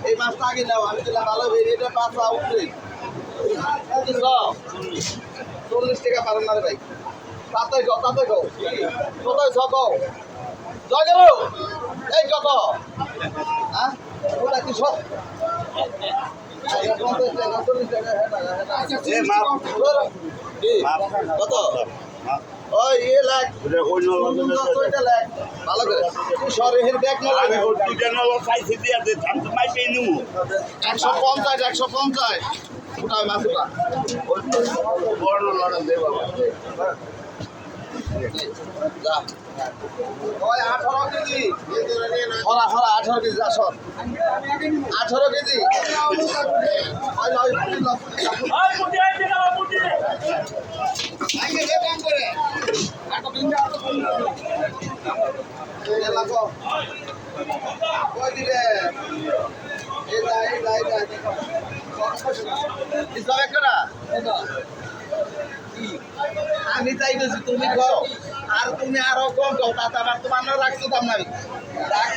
এই মাছটা আগে নাও আমি দিলাম ভালো এটা 5 উঠবে 40 টাকা পারেন না রে ভাই তাতে গো কোথায় যাবো জয় গেল এই কত হ্যাঁ ওটা কি সব কত ওই ইয়ে লাখ ভালো করে শহরের ব্যাগ না লাগে 150 ওটাই মাছ ওটা বড় লড়া দে বাবা ওই 18 কেজি হরা 18 কেজি আসর 18 কেজি ওই লয় ওই মুটি আই দেখা মুটি আইকে দে কম করে এত দিন এই লাগো কই দিবে এই দাই ইসব একটা না আমি চাই গেছি তুমি কও আর তুমি আরো কম কও তা আমার তোমার রাখছো দাম নাই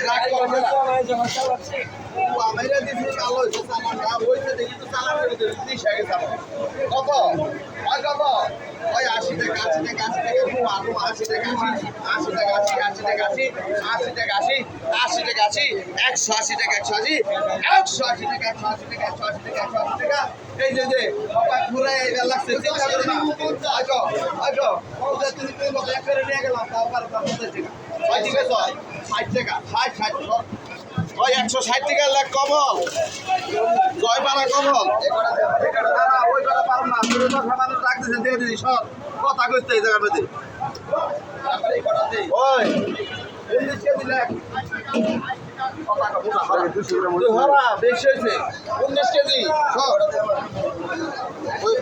রাখ করবে না আমারে দিছি কালো হইছে সামান না হইছে দেখি তো সালাম করে দিছি শেগে সামান কত ওই কত ওই 80 টাকা 80 টাকা 80 টাকা মু আলু 80 টাকা 80 টাকা 80 টাকা 80 টাকা 80 টাকা 80 180 টাকা 180 টাকা 180 টাকা 180 টাকা 180 টাকা এই যে বাবা পুরো এটা লাগছে চিন্তা করে না আজো ওটা তুমি কত এক করে নিয়ে গেলাম তাও পার 50 টাকা ওই ঠিক আছে 60 টাকা 60 ওই 160 টাকা লাখ কমল জয় পাড়া কমল ওই কথা পারো না তুমি তো সামান্য টাকা দিতে দিয়ে দিছি সব কথা কইতে এই জায়গার মধ্যে ওই 19 কেজি লাখ হরা বেশি হয়েছে 19 কেজি সব ওই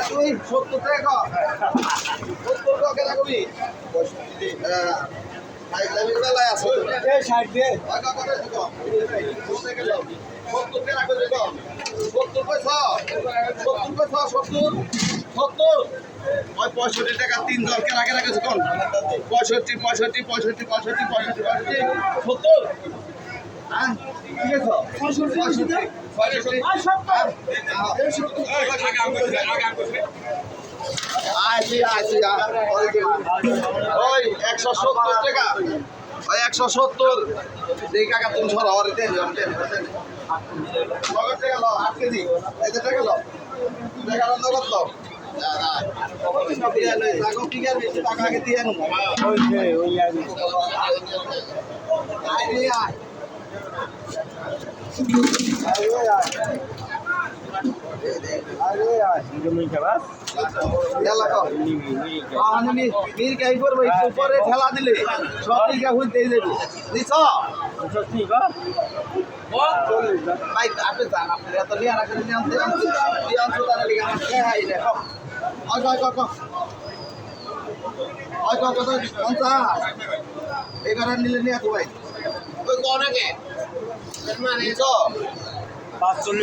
তুই 70 টাকা 70 টাকা কেনা কবি পঁয়ষট্টি টাকা 3 জন কেনা কেনা গেছে কোন 65 65 65 65 65 70 হ্যাঁ ঠিক আছে 170 টাকা ওই 170 এই কাকা তুমি সর আর দেন 8 কেজি এই যে টাকা লো টাকা নগদ লো টাকা আগে দিয়ে আনো উপরে ঠেলা দিলে সব টিকা হইতে যাবে নিছ ভাই আপনি যান আপনি এত নিয়ে রাখেন এগারো নিলে নিয়ে ভাই ওই অনেকে নিছ 45